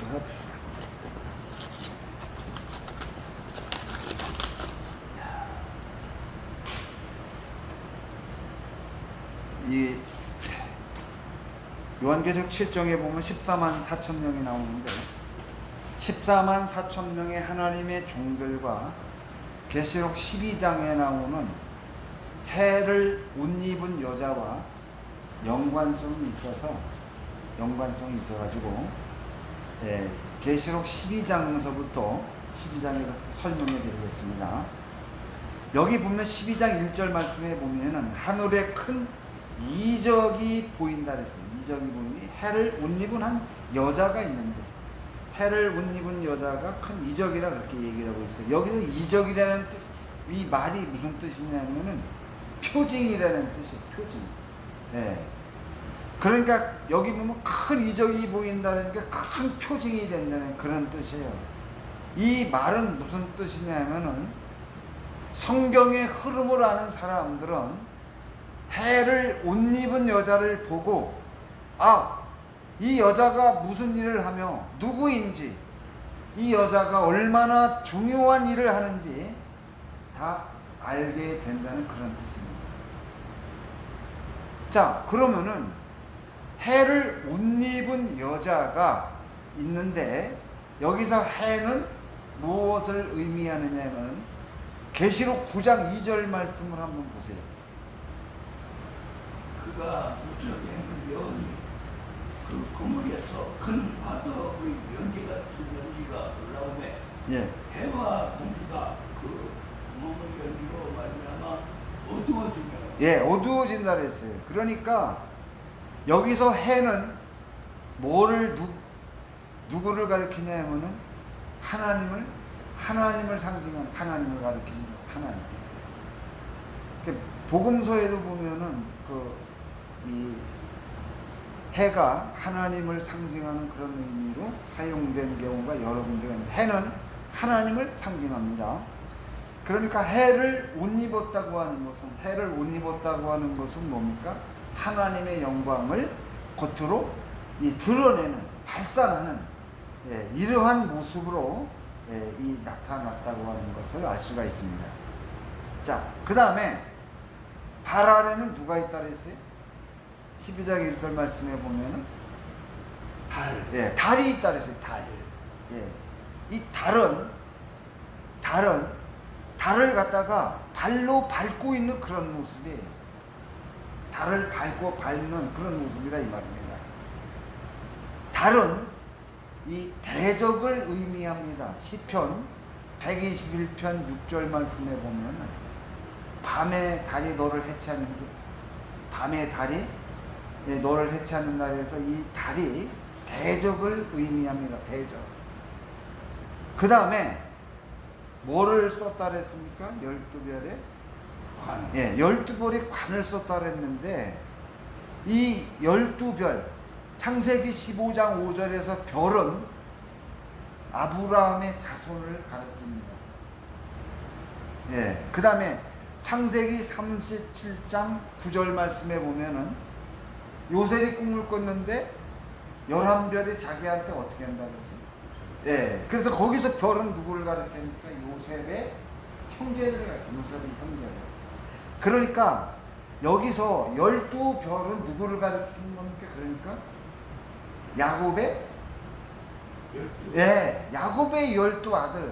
봅시다. 이 요한계시록 7장에 보면 14만 4천 명이 나오는데 14만 4천 명의 하나님의 종들과 계시록 12장에 나오는 해를 옷 입은 여자와 연관성이 있어가지고 계시록 12장서부터 12장에서 설명해 드리겠습니다. 여기 보면 12장 1절 말씀에 보면은 하늘에 큰 이적이 보인다 그랬어요. 이적이 보니 해를 옷 입은 한 여자가 있는데 해를 옷 입은 여자가 큰 이적이라 그렇게 얘기를 하고 있어요. 여기서 이적이라는 뜻, 이 말이 무슨 뜻이냐면은 표징이라는 뜻이에요. 표징. 예. 그러니까 여기 보면 큰 이적이 보인다니까 큰 표징이 된다는 그런 뜻이에요. 이 말은 무슨 뜻이냐면은 성경의 흐름을 아는 사람들은 해를 옷 입은 여자를 보고 이 여자가 무슨 일을 하며 누구인지 이 여자가 얼마나 중요한 일을 하는지 다 알게 된다는 그런 뜻입니다. 자, 그러면은 해를 옷 입은 여자가 있는데 여기서 해는 무엇을 의미하느냐면 계시록 9장 2절 말씀을 한번 보세요. 그가 무적의 면, 그 그물에서 큰 바다의 연기 같은 연기가 올라오매 해와 공기가 그 구멍의 연기로 말미암아 어두워지며 어두워진다 그랬어요. 그러니까 여기서 해는 누구를 가리키냐면은 하나님을 상징하는 하나님을 가리키는 하나님. 복음서에도 보면은 이 해가 하나님을 상징하는 그런 의미로 사용된 경우가 여러 군데가 있는데 해는 하나님을 상징합니다. 그러니까 해를 옷 입었다고 하는 것은 뭡니까? 하나님의 영광을 겉으로 드러내는, 발산하는 이러한 모습으로 나타났다고 하는 것을 알 수가 있습니다. 자, 그 다음에 달 아래는 누가 있다 그랬어요? 12장 1절 말씀에 보면은 달이 있다 그랬어요. 이 달을 갖다가 발로 밟고 있는 그런 모습이에요. 달을 밟는 그런 모습이라 이 말입니다. 달은 이 대적을 의미합니다. 시편 121편 6절 말씀에 보면 밤에 달이 너를 해치하는 너를 해치하는 날에서 이 달이 대적을 의미합니다. 대적. 그 다음에 뭐를 썼다 그랬습니까? 12별에 12별의 관을 썼다 그랬는데 이 12별 창세기 15장 5절에서 별은 아브라함의 자손을 가리킵니다. 그 다음에 창세기 37장 9절 말씀에 보면은 요셉이 꿈을 꿨는데 11별이 자기한테 어떻게 한다고 했어요? 그래서 거기서 별은 누구를 가리킵니까? 요셉의 형제를 가리킵니다. 요셉의 형제를. 그러니까 여기서 12별은 누구를 가리키는 겁니까? 그러니까 야곱의 12아들,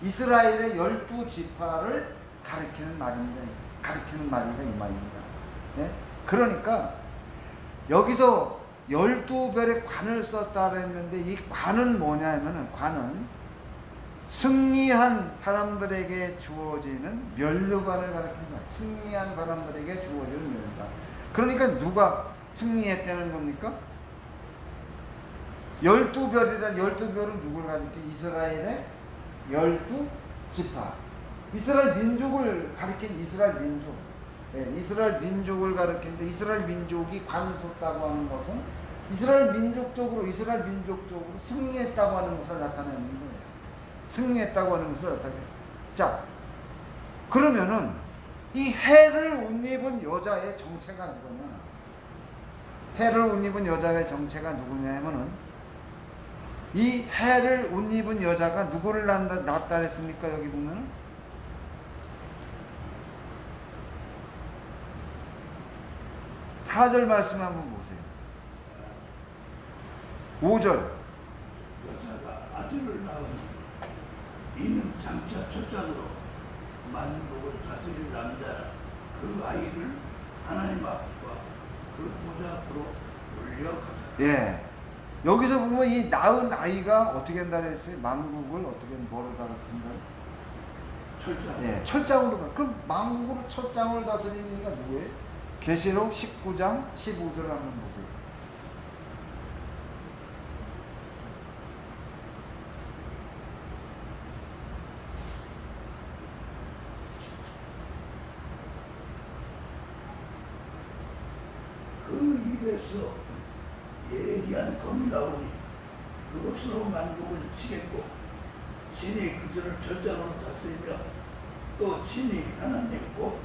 이스라엘의 12지파를 가리키는 말이다 이 말입니다. 그러니까 여기서 12별의 관을 썼다 그랬는데 이 관은 뭐냐면은 승리한 사람들에게 주어지는 면류관을 가리킵니다. 승리한 사람들에게 주어지는 면류관. 그러니까 누가 승리했다는 겁니까? 12별은 누구를 가리키는 이스라엘의 12지파. 이스라엘 민족을 가리킨 이스라엘 민족. 이스라엘 민족을 가리키는데 이스라엘 민족이 관을 썼다고 하는 것은 이스라엘 민족적으로 승리했다고 하는 것을 나타내는 거예요. 승리했다고 하는 것을 나타내요. 자, 그러면은 이 해를 옷 입은 여자의 정체가 누구냐? 해를 옷 입은 여자의 정체가 누구냐면은 이 해를 옷 입은 여자가 누구를 낳았다 했습니까? 여기 보면 4절 말씀 한번 보세요. 5절. 여자가 아들을 낳으니 이는 장차 첫장으로 만국을 다스릴 남자 그 아이를 하나님 앞과 그 보좌 앞으로 올려가다. 예. 여기서 보면 이 낳은 아이가 어떻게 한다 그랬어요? 만국을 어떻게 뭐로 다스린다? 철장. 예, 철장으로 다. 그럼 만국으로 철장을 다스리는 이가 누구예요? 계시록 19장 15절을 한번 보세요. 그 입에서 예리한 검이 나오니 그것으로 만국을 치겠고 신이 그들을 절장으로 다스리며 또 신이 하나님 곧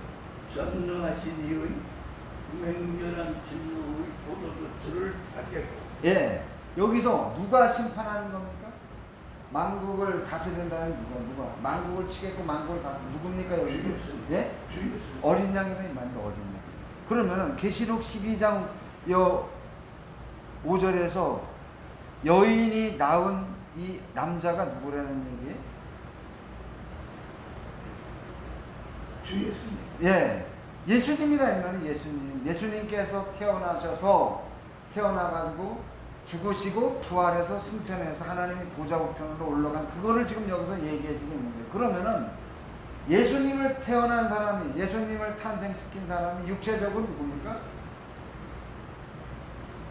전능하신 이의 맹렬한 진노의 보도들을 받겠고. 예, 여기서 누가 심판하는 겁니까? 만국을 다스린다는 누가 만국을 치겠고 만국을 누굽니까 여기? 주 예수. 예? 주 예수. 어린 양이라 이 말인데 어린 양. 그러면은 계시록 12장 여 5절에서 여인이 낳은 이 남자가 누구라는 얘기예요? 주 예수님. 예, 예수님이라 이 말이 예수님. 예수님께서 태어나가지고 죽으시고 부활해서 승천해서 하나님의 보좌 우편으로 올라간 그거를 지금 여기서 얘기해주고 있는 거예요. 그러면은 예수님을 태어난 사람이, 예수님을 탄생시킨 사람이 육체적으로 누굽니까?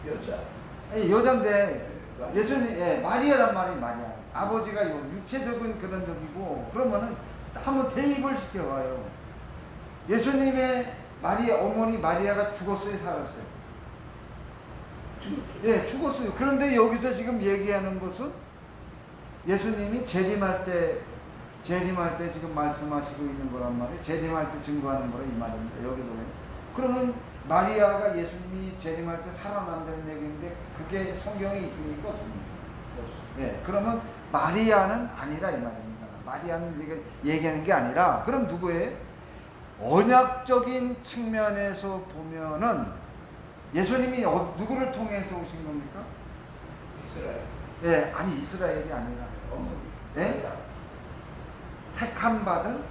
여자. 예, 여잔데 예수님, 예, 마리아란 말이 마리아. 아버지가 육체적인 그런 적이고, 그러면은 한번 대입을 시켜봐요. 예수님의 어머니 마리아가 죽었어요, 살았어요? 죽었죠. 예, 죽었어요. 그런데 여기서 지금 얘기하는 것은 예수님이 재림할 때 지금 말씀하시고 있는 거란 말이에요. 재림할 때 증거하는 거라 이 말입니다. 여기서. 그러면 마리아가 예수님이 재림할 때 살아난다는 얘기인데 그게 성경에 있습니까? 없습니까? 예, 그러면 마리아는 아니라 이 말입니다. 마리아는 얘기하는 게 아니라 그럼 누구예요? 언약적인 측면에서 보면은 예수님이 누구를 통해서 오신 겁니까? 이스라엘. 예, 아니 이스라엘이 아니라 어머니. 예? 택함 받은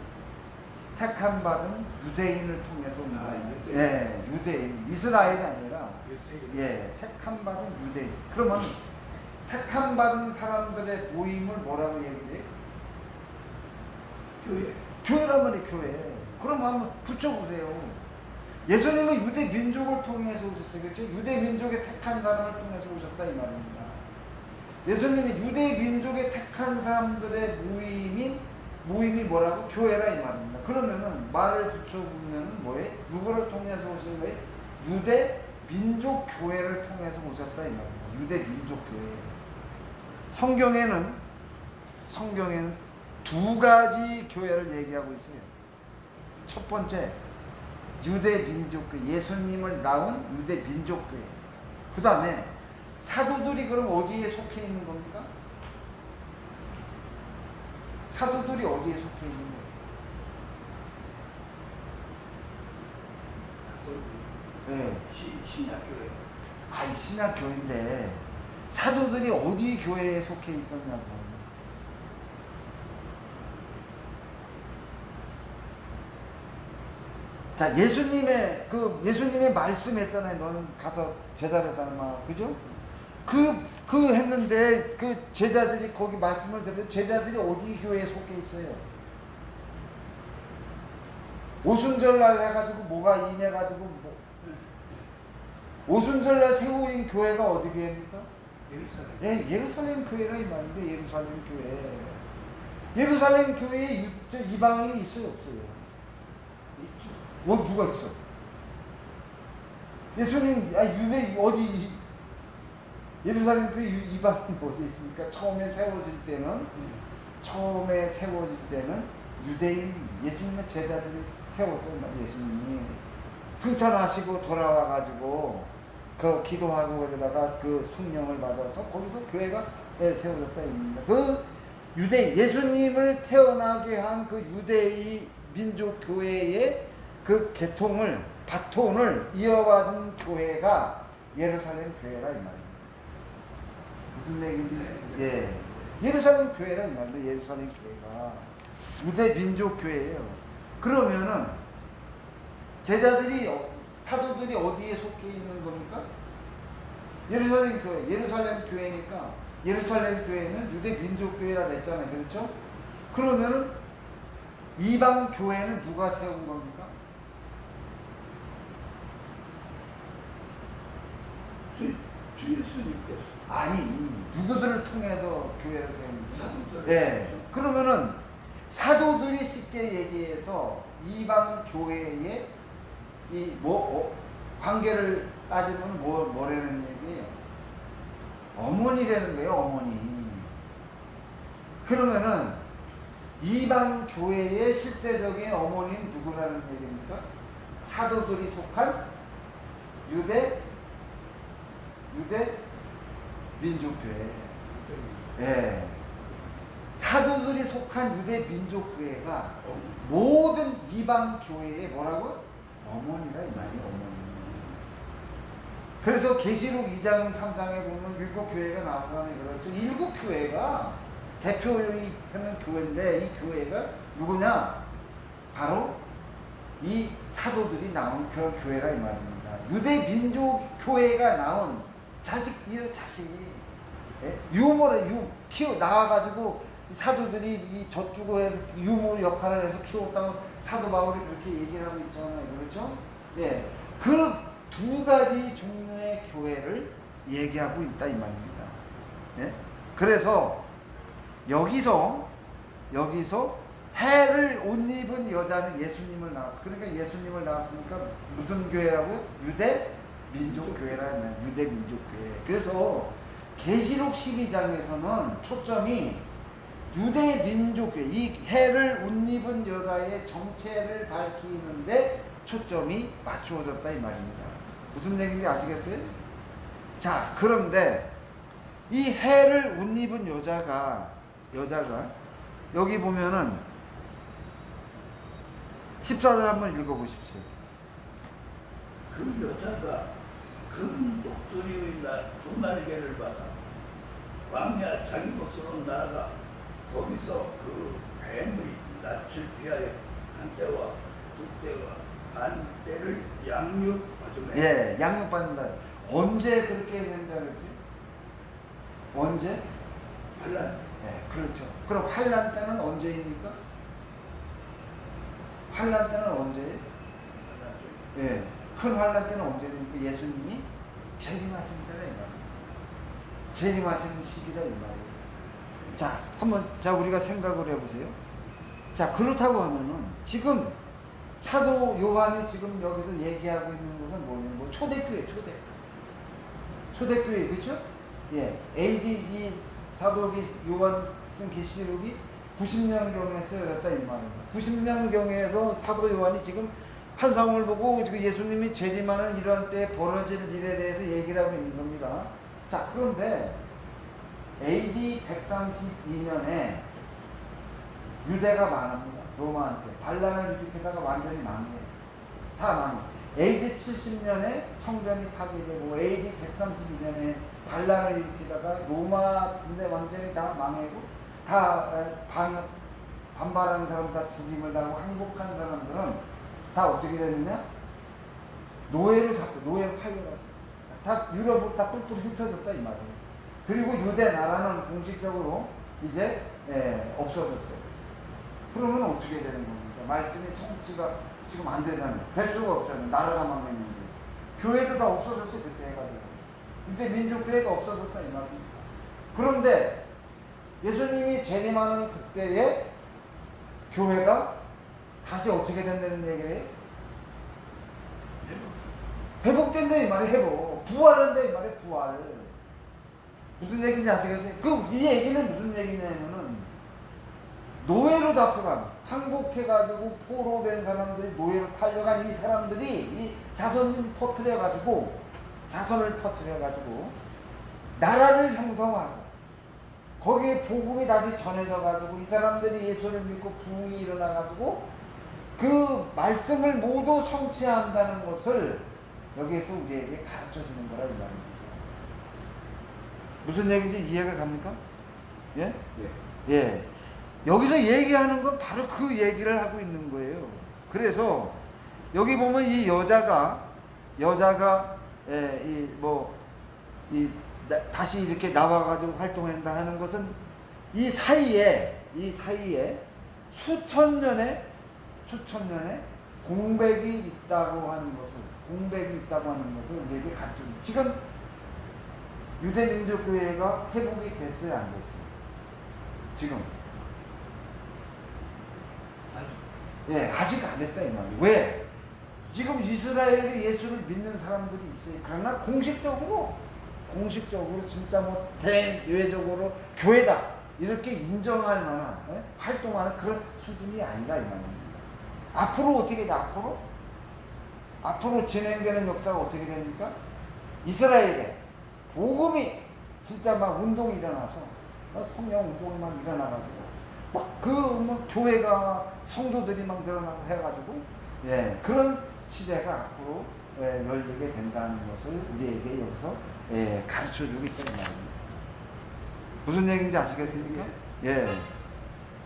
유대인을 통해서 온 거예요. 유대인. 예, 유대인. 이스라엘이 아니라 유대인. 예, 택함 받은 유대인. 그러면 택함 받은 사람들의 모임을 뭐라고 얘기해요? 교회. 교회란 말이 교회. 그럼 한번 붙여보세요. 예수님은 유대 민족을 통해서 오셨어요. 그렇죠? 유대 민족의 택한 사람을 통해서 오셨다 이 말입니다. 예수님이 유대 민족의 택한 사람들의 모임이 뭐라고? 교회라 이 말입니다. 그러면은 말을 붙여보면 뭐예요? 누구를 통해서 오신 거예요? 유대 민족 교회를 통해서 오셨다 이 말입니다. 유대 민족 교회. 성경에는 두 가지 교회를 얘기하고 있어요. 첫 번째, 유대 민족교회, 예수님을 낳은 유대 민족교회. 그 다음에 사도들이 그럼 어디에 속해 있는 겁니까? 사도들이 어디에 속해 있는 거예요? 네. 신약교회. 아이, 신약교회인데 사도들이 어디 교회에 속해 있었냐고. 자, 예수님의 말씀했잖아요. 너는 가서 제자를 삼아. 그죠? 했는데, 제자들이 거기 말씀을 들으면 제자들이 어디 교회에 속해 있어요? 오순절날 해가지고 뭐가 임해가지고, 오순절날 세우인 교회가 어디 교회입니까? 예루살렘. 예, 예루살렘 교회라 이 말인데, 예루살렘 교회. 예루살렘 교회에 이방인이 있어요, 없어요? 누가 있어? 예수님, 유대, 예루살렘 교회 이방인 어디 있습니까? 처음에 세워질 때는 유대인, 예수님의 제자들이 세웠던 말, 예수님이 승천하시고 돌아와가지고 그 기도하고 그러다가 그 성령을 받아서 거기서 교회가 세워졌다 입니다. 그 유대 예수님을 태어나게 한 그 유대의 민족 교회의 그 계통을 바톤을 이어받은 교회가 예루살렘 교회라 이 말입니다. 무슨 얘기인지 예, 예루살렘 교회라 이 말입니다. 예루살렘 교회가 유대 민족 교회예요. 그러면은 제자들이 사도들이 어디에 속해 있는 겁니까? 예루살렘 교회, 예루살렘 교회니까 예루살렘 교회는 유대 민족 교회라 그랬잖아요. 그렇죠? 그러면은 이방 교회는 누가 세운 겁니까? 주 예수님께서 아니, 누구들을 통해서 교회를 세웁니까? 사도들. 네. 그러면은 사도들이 쉽게 얘기해서 이방 교회의 이 관계를 따지면 뭐라는 얘기예요? 어머니라는 거예요, 어머니. 그러면은 이방 교회의 실제적인 어머니는 누구라는 얘기입니까? 사도들이 속한 유대 민족교회. 예. 사도들이 속한 유대 민족교회가 모든 이방 교회의 뭐라고? 어머니라 이 말이에요, 어머니. 그래서 계시록 2장 3장에 보면 일곱 교회가 나오잖아요. 그렇죠? 일곱 교회가 대표하는 교회인데 이 교회가 누구냐? 바로 이 사도들이 나온 그런 교회라 이 말입니다. 유대 민족 교회가 나온 자식이 유모를 키워 나와가지고 사도들이 이 젖주고 해서 유모 역할을 해서 키웠다고 사도 바울이 그렇게 얘기를 하고 있잖아요. 그렇죠? 예. 그 두 가지 종류의 교회를 얘기하고 있다 이 말입니다. 예? 그래서 여기서 해를 옷 입은 여자는 예수님을 낳았어. 그러니까 예수님을 낳았으니까 무슨 교회라고? 유대 민족 교회라는 유대 민족 교회. 그래서 계시록 12장에서는 초점이 유대 민족 교회, 이 해를 옷 입은 여자의 정체를 밝히는데 초점이 맞추어졌다 이 말입니다. 무슨 얘기인지 아시겠어요? 자, 그런데 이 해를 옷 입은 여자가 여기 보면은 14절 한번 읽어보십시오. 그 여자가 큰 목소리의 두 날개를 받아 광야 자기 몫으로 날아가 거기서 그 뱀의 낯을 피하여 한 때와 두 때와 반 때를 양육받으며. 예, 양육받는다. 언제 그렇게 된다 그랬어요? 언제? 환란. 네, 그렇죠. 그럼 환란 때는 언제입니까? 환란 때는 언제예요? 예, 큰 환란 때는 언제입니까? 예수님이 재림하신 때라 이 말이에요. 재림하시는 시기라 이 말이에요. 자, 우리가 생각을 해보세요. 자, 그렇다고 하면은 지금 사도 요한이 지금 여기서 얘기하고 있는 것은 뭐냐면 초대교회. 초대교회, 그렇죠? 예, AD 이 사도기 요한 쓴 계시록이 90년경에 쓰여졌다 이 말입니다. 90년경에서 사도 요한이 지금 환상을 보고 예수님이 재림하는 이런 때에 벌어질 일에 대해서 얘기를 하고 있는 겁니다. 자, 그런데 AD 132년에 유대가 망합니다. 로마한테 반란을 일으키다가 완전히 망해요. 다 망해요. AD 70년에 성전이 파괴되고 AD 132년에 반란을 일으키다가 로마 군대 완전히 다 망하고 다 반발하는 사람 다 죽임을 당하고 항복한 사람들은 다 어떻게 됐느냐? 노예로 팔려갔어요. 다 유럽으로 다 뿔뿔이 흩어졌다 이 말이에요. 그리고 유대 나라는 공식적으로 이제 없어졌어요. 그러면 어떻게 되는 겁니까? 말씀의 성취가 지금 안 되잖아요. 될 수가 없잖아요. 나라가 망했는데. 교회도 다 없어졌어요. 그때 해가지고. 근데 민족교회가 없어졌다 이 말입니다. 그런데 예수님이 재림하는 그때에 교회가 다시 어떻게 된다는 얘기예요? 회복된다 이 말이 회복. 부활한다 이 말이 부활. 무슨 얘기인지 아시겠어요? 이 얘기는 무슨 얘기냐면은 노예로 잡혀간, 항복해가지고 포로된 사람들이 노예로 팔려간 이 사람들이 이 자손을 퍼뜨려가지고 자손을 퍼뜨려 가지고 나라를 형성하고 거기에 복음이 다시 전해져 가지고 이 사람들이 예수를 믿고 부흥이 일어나 가지고 그 말씀을 모두 성취한다는 것을 여기에서 우리에게 가르쳐 주는 거라 이 말입니다. 무슨 얘기인지 이해가 갑니까? 예? 예. 예. 여기서 얘기하는 건 바로 그 얘기를 하고 있는 거예요. 그래서 여기 보면 이 여자가 다시 이렇게 나와가지고 활동한다 하는 것은 이 사이에 수천 년의 공백이 있다고 하는 것을 우리에게 가르쳐줍니다. 지금 유대민족교회가 회복이 됐어요, 안 됐어요? 지금 아직 안 됐다 이 말이에요. 왜? 지금 이스라엘에 예수를 믿는 사람들이 있어요. 그러나 공식적으로 진짜 뭐 대외적으로 교회다 이렇게 인정할 만한 활동하는 그런 수준이 아니라 이 말입니다. 앞으로 어떻게 돼? 앞으로 진행되는 역사가 어떻게 됩니까? 이스라엘에 복음이 진짜 막 운동이 일어나서 성령 운동이 막 일어나가지고 막 교회가 성도들이 막 늘어나고 해가지고 그런 시대가 앞으로 열리게 된다는 것을 우리에게 여기서 가르쳐주고 있다는 말입니다. 무슨 얘기인지 아시겠습니까? 예.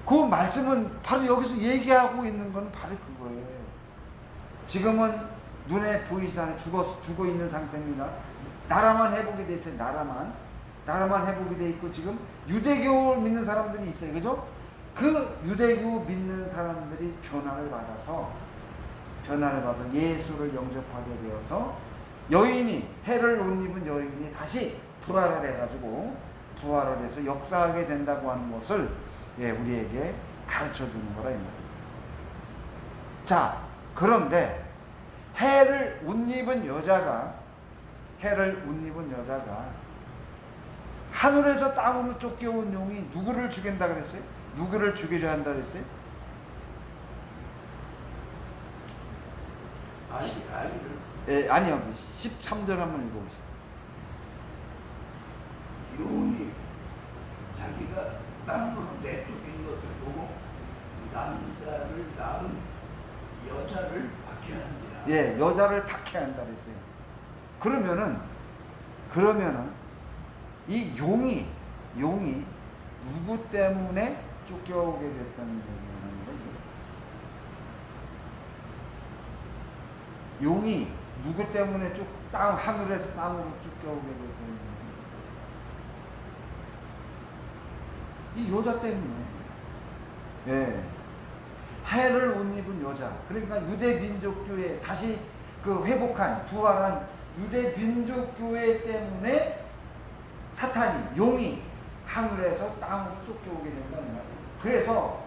그 말씀은 바로 여기서 얘기하고 있는 건 바로 그거예요. 지금은 눈에 보이지 않아 죽어 있는 상태입니다. 나라만 회복이 돼 있어요. 나라만 회복이 돼 있고 지금 유대교를 믿는 사람들이 있어요. 그죠? 그 유대교 믿는 사람들이 변화를 받아서 예수를 영접하게 되어서 해를 옷 입은 여인이 다시 부활을 해서 역사하게 된다고 하는 것을 우리에게 가르쳐 주는 거라 이 말이에요. 자, 그런데 해를 옷 입은 여자가 하늘에서 땅으로 쫓겨온 용이 누구를 죽인다 그랬어요? 누구를 죽이려 한다 그랬어요? 아니요. 13절 한번 읽어보세요. 용이 자기가 땅으로 내쫓긴 것을 보고 남자를 낳은 여자를 박해하느니라. 여자를 박해한다 그랬어요. 그러면은 이 용이 누구 때문에 쫓겨오게 됐다는 얘기는 거죠. 용이 누구 때문에 하늘에서 땅으로 쫓겨오게 됐다는 얘기는 이 여자 때문에. 해를 옷 입은 여자. 그러니까 유대민족교회 다시 부활한 유대민족교회 때문에 용이 하늘에서 땅으로 쫓겨오게 된다는 말이에요. 그래서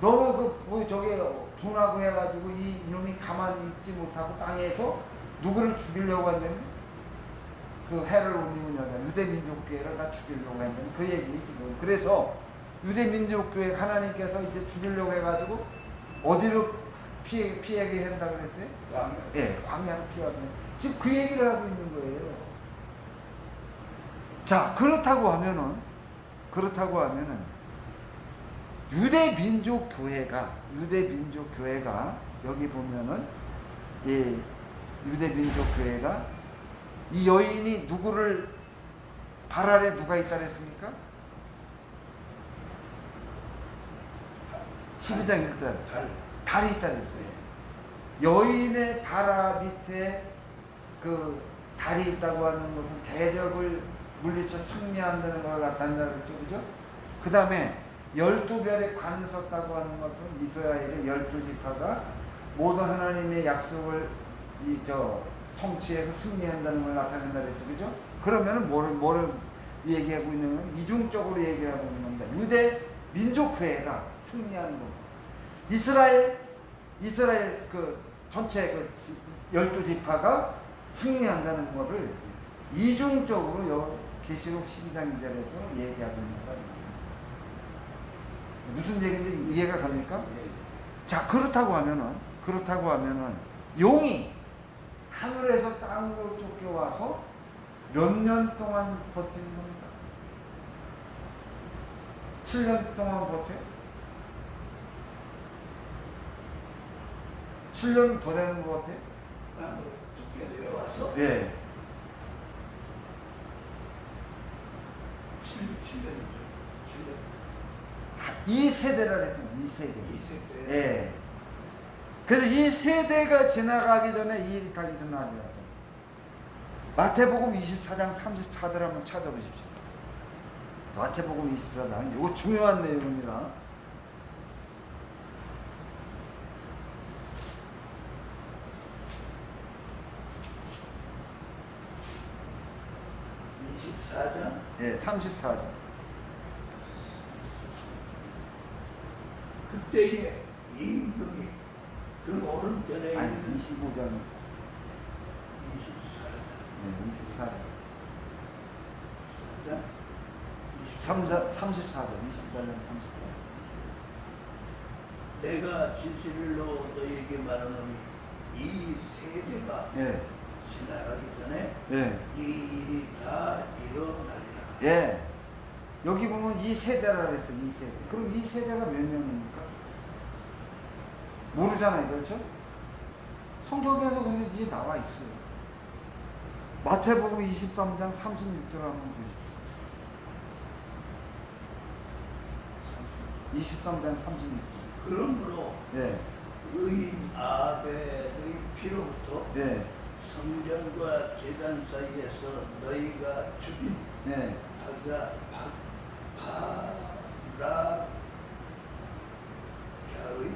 너무 분하고 해가지고 이 놈이 가만히 있지 못하고 땅에서 누구를 죽이려고 한다면 해를 옷 입은 여자 유대민족교회를 다 죽이려고 한다는 그 얘기지 지금. 그래서 유대민족교회 하나님께서 이제 죽이려고 해가지고 어디로 피하게 한다 그랬어요? 광야로 피하게. 지금 그 얘기를 하고 있는 거예요. 자, 그렇다고 하면은 유대민족교회가 여기 보면은 유대민족교회가 이 여인이 발 아래 누가 있다 그랬습니까? 12장 1절 달이 있다 그랬어요. 여인의 발 밑에 달이 있다고 하는 것은 대적을 물리쳐 승리한다는 걸 나타낸다 그랬죠. 그죠? 그 다음에 12별의 관을 섰다고 하는 것은 이스라엘의 12지파가 모든 하나님의 약속을 성취해서 승리한다는 걸 나타낸다 그랬죠. 그죠? 그러면은 뭐를 얘기하고 있는 건 이중적으로 얘기하고 있는 겁니다. 유대 민족회가 승리하는 겁니다. 이스라엘 전체 12지파가 승리한다는 것을 이중적으로 계시록 12장 2절에서 얘기하고 있는 거예요. 무슨 얘기인지 이해가 갑니까? 자, 그렇다고 하면은 용이 하늘에서 땅으로 쫓겨와서 몇 년 동안 버티는 겁니까? 7년 동안 버텨요? 7년 더 되는 것 같아요? 땅으로 쫓겨 내려와서 예. 7년이죠. 이 세대라 그랬잖아요. 이 세대. 2세대. 예. 그래서 이 세대가 지나가기 전에 이 일이 다 일어나리라. 마태복음 24장 34절 한번 찾아보십시오. 마태복음 24장. 이거 중요한 내용입니다. 예, 34절. 그때에 이 임금이 그 오른편에 아니, 있는 25절. 24장, 네, 34절. 34절. 24절 34절. 내가 진실로 너희에게 말하노니 이 세대가 예. 지나가기 전에 예. 이 일이 다 일어나리라. 예. 여기 보면 이 세대라 그랬어. 이 세대. 그럼 이 세대가 몇 명입니까? 모르잖아요. 그렇죠? 성경에서 근데 이게 나와 있어요. 마태복음 23장 36절 한번 보십시오. 23장 36절. 그러므로 예. 의인 아벨의 피로부터 예. 성전과 제단 사이에서 너희가 죽인 예. 바라야의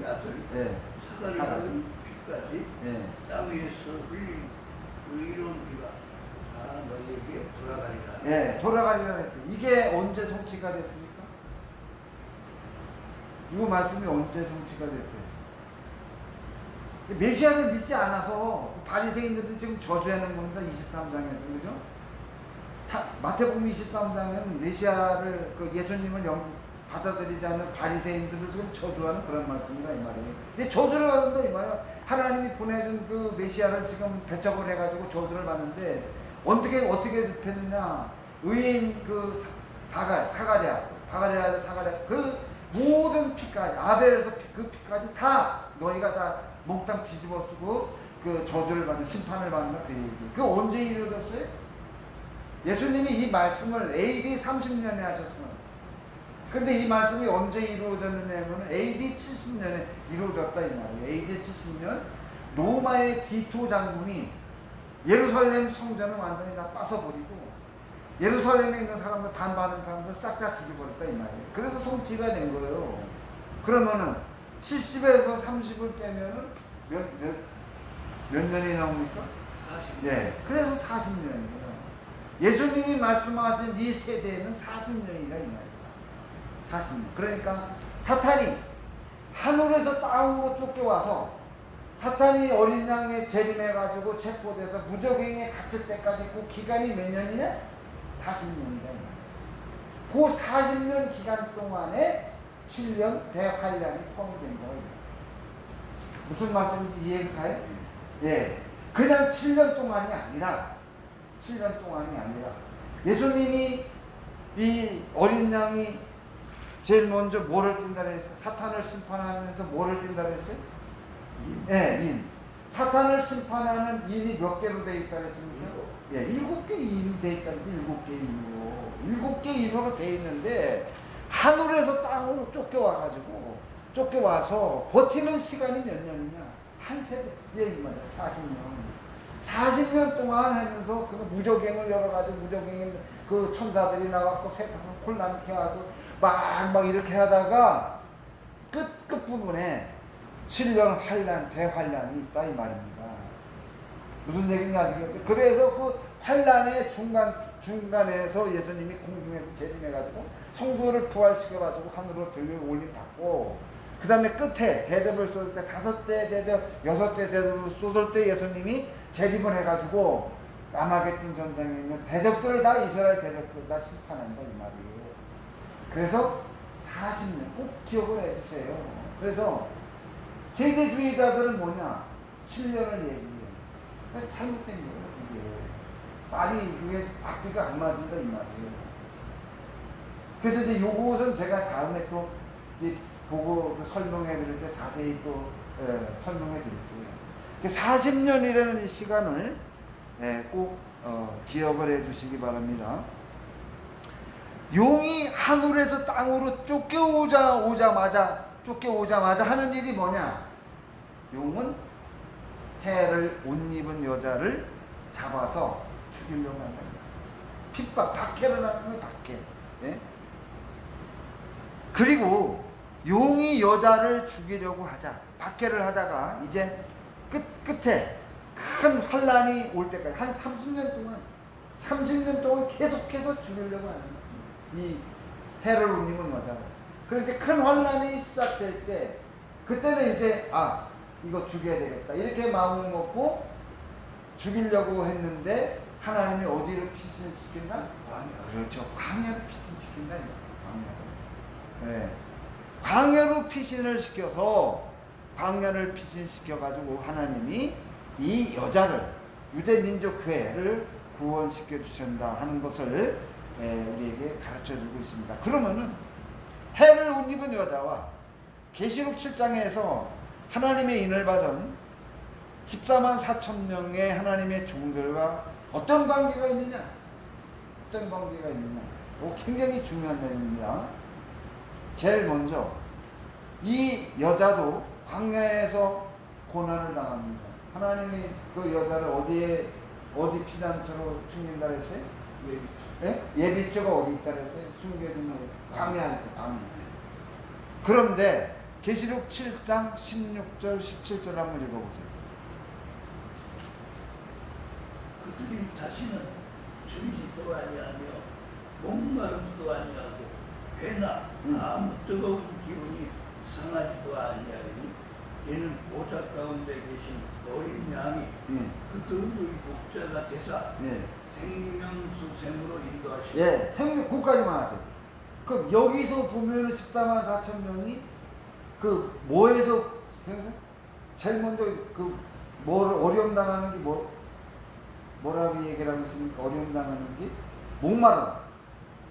아들 예. 사가랴의 피까지 예. 땅 위에서 흘린 의로운 피가 다 너희에게 돌아가리라. 예. 돌아가리라 했어요. 이게 언제 성취가 됐습니까? 이 말씀이 언제 성취가 됐어요? 메시아를 믿지 않아서 바리새인들은 지금 저주하는 겁니다. 23장에서 그죠? 마태복음 23장은 메시아를 예수님을 받아들이지 않는 바리새인들을 지금 저주하는 그런 말씀이다 이 말이에요. 근데 저주를 받는다 이 말이야. 하나님이 보내준 그 메시아를 지금 배척을 해가지고 저주를 받는데 어떻게 눕혔느냐? 의인 그 사가랴 그 모든 피까지 아벨에서 그 피까지 다 너희가 다 몽땅 뒤집어 쓰고 그 저주를 받는 심판을 받는다 그 얘기. 그 언제 이루어졌어요? 예수님이 이 말씀을 AD 30년에 하셨어요. 근데 이 말씀이 언제 이루어졌느냐면 AD 70년에 이루어졌다 이 말이에요. AD 70년 로마의 디토 장군이 예루살렘 성전을 완전히 다 빠서버리고 예루살렘에 있는 사람들 반반하는 사람들 싹 다 죽여버렸다 이 말이에요. 그래서 성취가 된 거예요. 그러면은 70에서 30을 빼면은 몇 년이 나옵니까? 40년. 네. 그래서 40년이에요. 예수님이 말씀하신 이 세대에는 40년이라 이 말이에요. 40년. 그러니까 사탄이 하늘에서 땅으로 쫓겨와서 사탄이 어린 양에 재림해가지고 체포돼서 무적행에 갇힐 때까지 그 기간이 몇 년이냐? 40년이다. 그 40년 기간 동안에 7년 대환란이 포함된 거예요. 무슨 말씀인지 이해가 가요? 예. 그냥 7년 동안이 아니라 예수님이 이 어린 양이 제일 먼저 뭐를 띈다 그랬어요? 사탄을 심판하면서 뭐를 띈다 그랬어요? 예, 인. 사탄을 심판하는 인이 몇 개로 되어 있다 그랬습니까? 예, 7개 인이 되어 있다 그랬지, 7개 인으로. 7개 인으로 되어 있는데, 하늘에서 땅으로 쫓겨와서 버티는 시간이 몇 년이냐? 한 세대, 이 말이야, 40년. 40년 동안 하면서 그 무적행을 여러 가지 무적행을 그 천사들이 나왔고 세상을 혼란케 하고 막 이렇게 하다가 끝부분에 7년 환란, 대환란이 있다 이 말입니다. 무슨 얘기인지 아시겠어요? 그래서 그 환란의 중간에서 예수님이 공중에서 재림해가지고 성도를 부활시켜가지고 하늘로 들려 올림 받고 그 다음에 끝에 대접을 쏟을 때 5대 대접, 6대 대접을 쏟을 때 예수님이 재림을 해가지고 아마겟돈 전쟁에 있는 대적들을 다 이스라엘 대적들을 다 심판한다 이 말이에요. 그래서 40년 꼭 기억을 해주세요. 그래서 세대주의자들은 뭐냐? 7년을 얘기해요. 잘못된 거예요, 그게. 말이, 그게 앞뒤가 안 맞는다, 이 말이에요. 그래서 이제 요것은 제가 다음에 또 이제 보고 설명해 드릴 때 자세히 또 설명해 드릴게요. 40년이라는 이 시간을 꼭 기억을 해 두시기 바랍니다. 용이 하늘에서 땅으로 쫓겨오자마자 하는 일이 뭐냐? 용은 해를 옷 입은 여자를 잡아서 죽이려고 한다. 핍박, 박해를 하는 거예요, 박해. 예? 그리고 용이 여자를 죽이려고 하자, 박해를 하다가 이제 끝에 큰 환란이 올 때까지 한 30년 동안 계속해서 죽이려고 하는 거예요. 이 해를 옷 입은 여자를. 그런데 큰 환란이 시작될 때 그때는 이제 이거 죽여야 되겠다 이렇게 마음을 먹고 죽이려고 했는데 하나님이 어디로 피신시킨다? 광야. 그렇죠. 광야로 피신시킨다. 광야로. 네. 광야로 피신을 시켜서 광야를 피신시켜가지고 하나님이 이 여자를 유대 민족 교회를 구원시켜 주신다 하는 것을 우리에게 가르쳐주고 있습니다. 그러면은 해를 옷 입은 여자와 계시록 7장에서 하나님의 인을 받은 14만 4천 명의 하나님의 종들과 어떤 관계가 있느냐? 어떤 관계가 있느냐? 굉장히 중요한 내용입니다. 제일 먼저 이 여자도 광야에서 고난을 당합니다. 하나님이 그 여자를 어디 피난처로 숨긴다 그랬어요? 예비처가 어디 있다 그랬어요? 숨겨진 광야에. 그런데 계시록 7장 16절 17절 한번 읽어보세요. 그들이 다시는 줄이지도 아니하며 목마르지도 아니하고 배나 아무 뜨거운 기운이 상하지도 아니하리니 이는 보좌 가운데 계신 어린 양이 그들의 목자가 되사 생명수샘으로 인도하시고 생명 그까지만 하세요. 그럼 여기서 보면 14만 4천 명이 그 뭐에서 제일 먼저 어려움 당하는 게 뭐라고 얘기를 하고 있습니까? 어려움 당하는 게 목마름,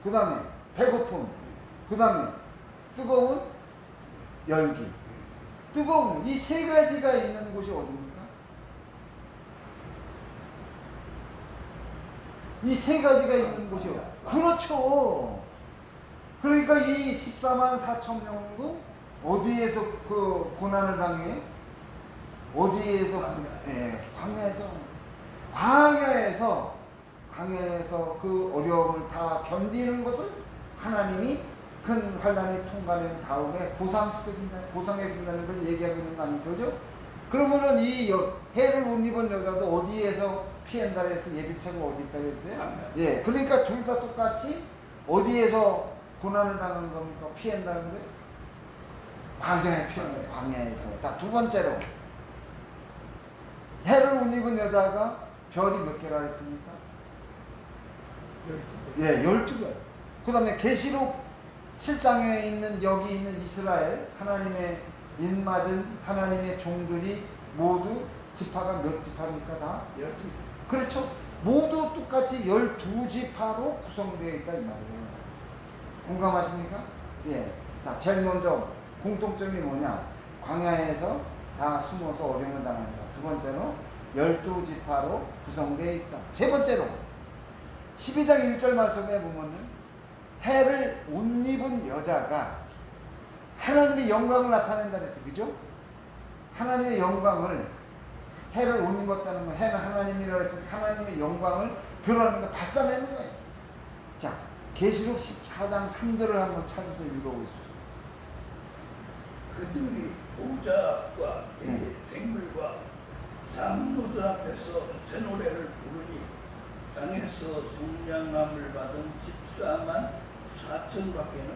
그 다음에 배고픔, 그 다음에 뜨거운 열기. 뜨거운 이 세 가지가 있는 곳이 어디입니까? 이 세 가지가 있는 곳이요. 그렇죠. 그러니까 이 14만 4천 명도 어디에서 그 고난을 당해? 어디에서? 광야에서 그 어려움을 다 견디는 것을 하나님이 큰 환란이 통과된 다음에 보상해준다는 걸 얘기하고 있는 거 아닙니까? 그죠? 그러면은 이 해를 옷 입은 여자도 어디에서 피한다 그래서 예비체가 어디 있다 그랬어요? 그러니까 둘 다 똑같이 어디에서 고난을 당하는 겁니까? 피한다는 거예요? 광야에 피하는 거예요. 광야에서. 자, 두 번째로 해를 옷 입은 여자가 별이 몇 개라 했습니까? 12별. 그 다음에 계시록 7장에 있는 여기 있는 이스라엘 하나님의 인맞은 하나님의 종들이 모두 지파가 몇 지파입니까? 다? 12. 그렇죠. 모두 똑같이 12지파로 구성되어 있다 이 말이에요. 공감하십니까? 자, 제일 먼저 공통점이 뭐냐? 광야에서 다 숨어서 어려움을 당한다. 두 번째로 12지파로 구성되어 있다. 세 번째로 12장 1절 말씀에 보면은 해를 옷 입은 여자가 하나님의 영광을 나타낸다 그랬어요. 그죠? 하나님의 영광을 해를 옷 입었다는 건 해는 하나님이라고 해서 하나님의 영광을 드러내는 거 발산하는 거예요. 자, 계시록 14장 3절을 한번 찾아서 읽어보십시오. 그들이 보좌과 생물과 장로들 앞에서 새 노래를 부르니 땅에서 속량함을 받은 14만 4천 밖에는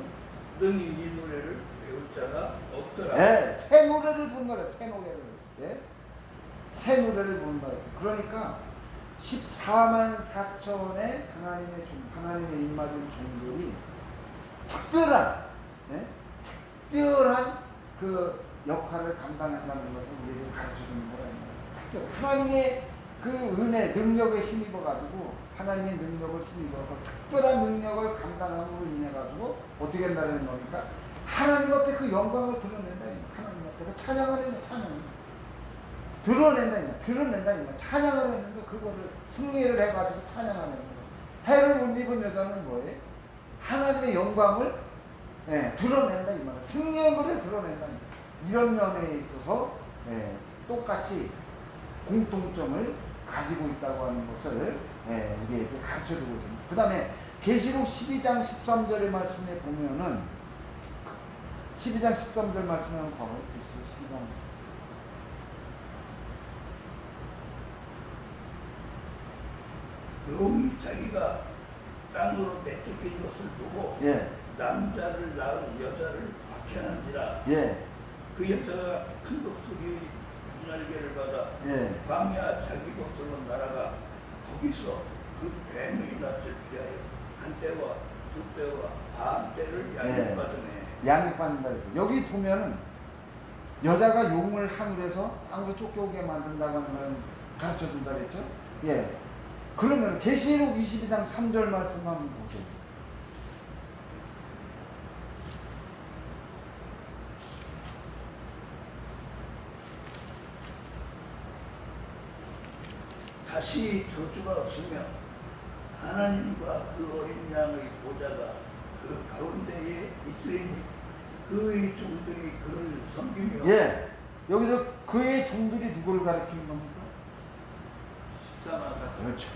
능히 이 노래를 배울 자가 없더라. 새 노래를 부른다 그랬어요. 새 노래를. 새 노래를 부른다 그랬어요. 그러니까 14만 4천의 하나님의 입맞은 종들이 특별한 그 역할을 감당한다는 것을 우리에게 가르쳐주는 거예요. 하나님의 그 은혜, 능력에 힘입어가지고 하나님의 능력을 힘입어서 특별한 능력을 감당함으로 인해가지고 어떻게 한다는 겁니까? 하나님 앞에 그 영광을 드러낸다. 하나님 앞에 그 찬양을 했네. 찬양. 드러낸다. 드러낸다. 찬양을 했는데 그거를 승리를 해가지고 찬양하는 거예요. 해를 못 입은 여자는 뭐예요? 하나님의 영광을 드러낸다. 이 말이에요. 승리의 것을 드러낸다. 이런 면에 있어서 똑같이 공통점을 가지고 있다고 하는 것을 우리에게 가르쳐주고 있습니다. 그 다음에 계시록 12장 13절의 말씀에 보면은 12장 13절 말씀에 한번 봐봐요. 계시록 12장 13절. 용이 자기가 땅으로 내쫓긴 것을 보고 남자를 낳은 여자를 박해하는지라 그 여자가 큰 독수리의 두 날개를 받아 광야 자기 곳으로 날아가 거기서 그 뱀의 낯을 피하여 한 때와 두 때와 반 때를 양육받으네. 양육받는다 그랬어요. 여기 보면은 여자가 용을 하늘에서 땅으로 쫓겨오게 만든다고 하는 걸 가르쳐준다 그랬죠. 그러면 계시록 22장 3절 말씀 한번 보세요. 다시 저주가 없으며 하나님과 그 어린 양의 보좌가 그 가운데에 있으리니 그의 종들이 그를 섬기며 여기서 그의 종들이 누구를 가리키는 겁니까? 14만 4천. 그렇죠.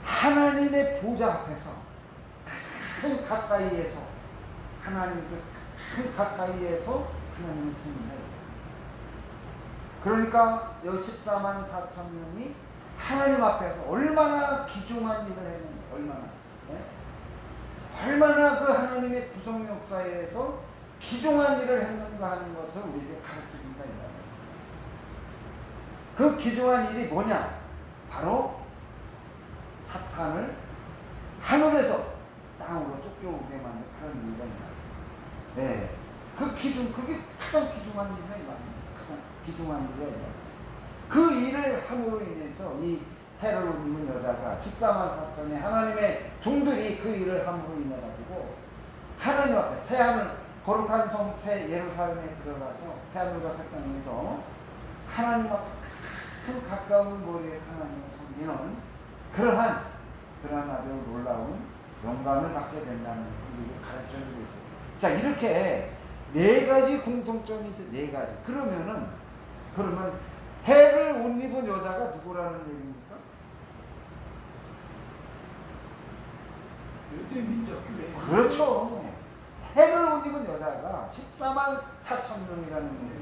하나님의 보좌 앞에서 가장 가까이에서 하나님 가장 가까이에서 하나님을 섬긴다. 그러니까 여기 14만 4천 명이 하나님 앞에서 얼마나 귀중한 일을 했는지 얼마나 그 하나님의 구속 역사에서 귀중한 일을 했는가 하는 것을 우리에게 가르쳐준다. 그 귀중한 일이 뭐냐? 바로 사탄을 하늘에서 땅으로 쫓겨오게 만든 그런 일이다. 그게 가장 귀중한 일이다. 가장 귀중한 일이다. 그 일을 함으로 인해서 이 해를 입는 여자가 14만 4천의 하나님의 종들이 그 일을 함으로 인해 가지고 하나님 앞에 새하늘 거룩한 성 새 예루살렘에 들어가서 새하늘과 새 땅에서 하나님 앞에 가장 가까운 거리에서 하나님을 섬기는 그러한 아주 놀라운 영광을 받게 된다는 것을 우리에게 가르쳐주고 있어요. 자, 이렇게 네 가지 공통점이 있어요. 네 가지. 그러면 해를 못 입은 여자가 누구라는 얘기입니까? 유대민족교회. 그렇죠. 해를 못 입은 여자가 14만 4천 명이라는 것을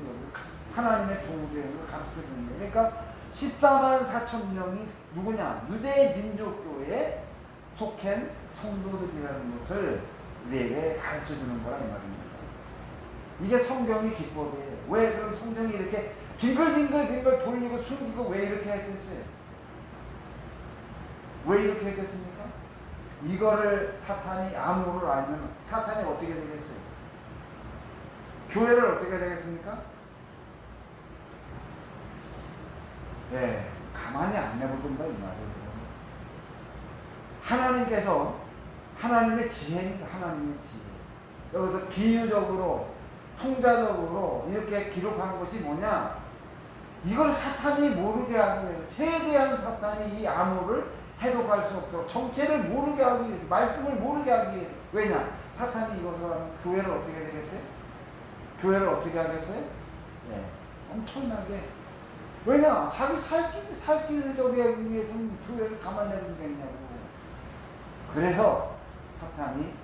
하나님의 종들을 가르쳐주는 거예요. 그러니까 14만 4천 명이 누구냐? 유대민족교회에 속한 성도들이라는 것을 우리에게 가르쳐주는 거라 이 말입니다. 이게 성경의 기법이에요. 왜 그럼 성경이 이렇게 빙글빙글 돌리고 숨기고 왜 이렇게 했겠어요? 왜 이렇게 했겠습니까? 이거를 사탄이 암호를 알면 사탄이 어떻게 되겠어요? 교회를 어떻게 되겠습니까? 가만히 안 내버린다 이 말이에요. 하나님께서 하나님의 지혜입니다. 하나님의 지혜. 여기서 비유적으로 통자적으로 이렇게 기록한 것이 뭐냐? 이걸 사탄이 모르게 하기 위해서 최대한 사탄이 이 암호를 해독할 수 없도록 정체를 모르게 하기 위해서 말씀을 모르게 하기 위해서 왜냐? 사탄이 이것을 하면 교회를 어떻게 되겠어요? 교회를 어떻게 하겠어요? 엄청나게 왜냐? 자기 살 길을 저기 하기 위해서는 교회를 가만 내두겠냐고. 그래서 사탄의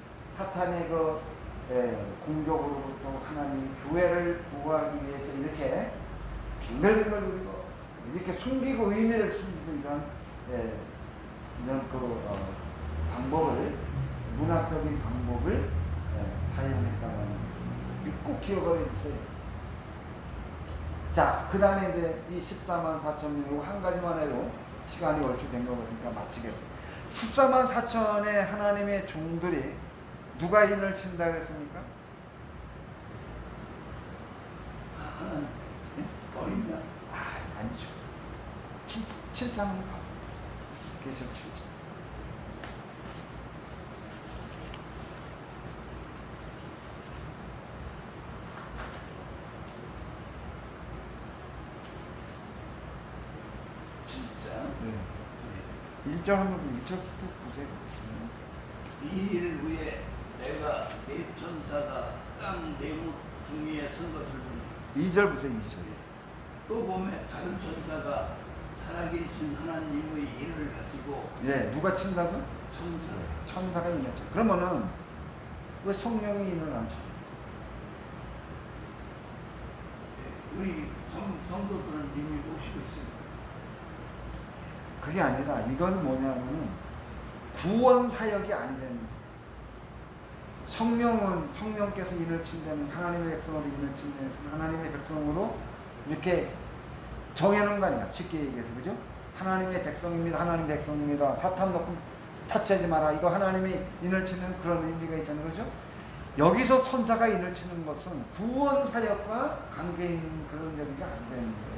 공격으로부터 하나님이 교회를 보호하기 위해서 이렇게 빙글빙글 돌리고 이렇게 숨기고 의미를 숨기고 이런 방법을 문학적인 방법을 사용했다는 꼭 기억을 해주세요. 자, 그 다음에 이제 이 14만 4천 명, 한 가지만 해도 시간이 얼추 된 거 같으니까 마치겠습니다. 14만 4천의 하나님의 종들이 누가 인을 친다 그랬습니까? 어린 양. 아니죠. 진짜 7장을 봐서 계시록 7장. 진짜 네. 1절 한번 1절부터 보세요. 이 일 후에 내가 내 천사가 땅 네모퉁이에 선 것을 보니 2절 보세요. 2절. 또 보면 다른 천사가 살아계신 하나님의 일을 가지고 예, 누가 친다고? 천사 천사가 인했죠. 그러면은 왜 성령이 인을 안 쳐? 우리 성도들은 이미 모시고 있습니다. 그게 아니라 이건 뭐냐면은 구원 사역이 안 되는 거예요. 성령은 성령께서 인을 친다는 하나님의 백성으로 인을 친다는 하나님의 백성으로 이렇게 정해놓은 거 아니야. 쉽게 얘기해서 그죠? 하나님의 백성입니다. 하나님의 백성입니다. 사탄 놓고 터치하지 마라. 이거 하나님이 인을 치는 그런 의미가 있잖아요. 그죠? 여기서 천사가 인을 치는 것은 구원 사역과 관계 있는 그런 얘기가 안 되는 거예요.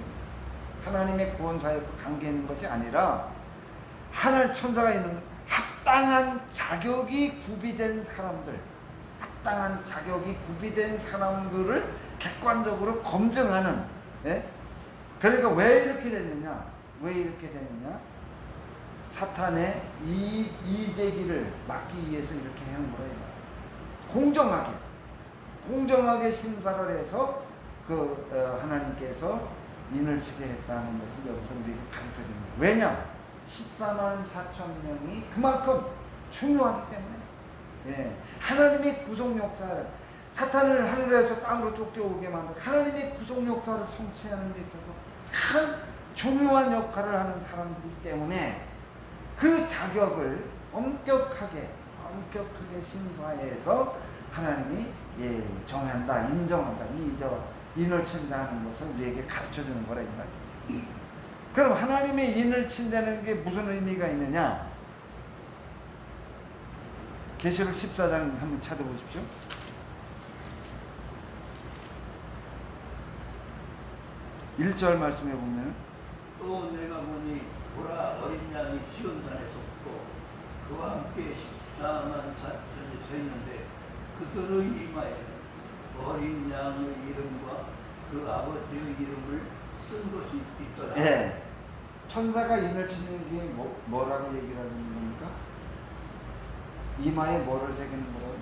하나님의 구원 사역과 관계 있는 것이 아니라 하나님 천사가 있는 합당한 자격이 구비된 사람들, 합당한 자격이 구비된 사람들을 객관적으로 검증하는, 예? 그러니까 왜 이렇게 됐느냐? 왜 이렇게 됐느냐? 사탄의 이재기를 막기 위해서 이렇게 한 거라 이거야. 공정하게 심사를 해서 하나님께서 인을 치게 했다는 것을 여기서 우리에게 가르쳐 줍니다. 왜냐? 14만 4천 명이 그만큼 중요하기 때문에. 예. 하나님의 구속 역사를, 사탄을 하늘에서 땅으로 쫓겨오게 만든 하나님의 구속 역사를 성취하는 데 있어서 참 중요한 역할을 하는 사람들이기 때문에 그 자격을 엄격하게 심사해서 하나님이 정한다, 인정한다, 인을 친다는 것을 우리에게 가르쳐 주는 거라 이 말이에요. 그럼 하나님의 인을 친다는 게 무슨 의미가 있느냐? 계시록 14장 한번 찾아보십시오. 1절 말씀해 보면 또 내가 보니 보라 어린 양이 시온산에 섰고 그와 함께 14만 4천이 서 있는데 그들의 이마에는 어린 양의 이름과 그 아버지의 이름을 쓴 것이 있더라. 예. 천사가 인을 치는 게 뭐라고 얘기를 하는 겁니까? 이마에 뭐를 새기는 거라고?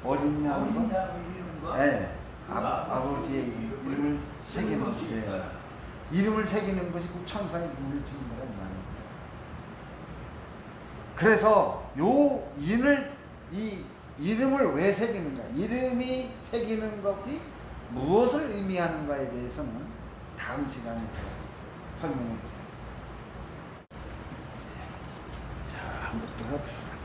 어린 양과 양의 이름과 예. 그 아버지의 이름을 새기는 것이 거예요. 있더라. 이름을 새기는 것이 그 천사의 인을 치는 거란 말이에요. 그래서 이 이름을 왜 새기는가? 이름이 새기는 것이 무엇을 의미하는가에 대해서는 다음 시간에서 설명해 드리겠습니다. 자, 한번 더 해봅시다.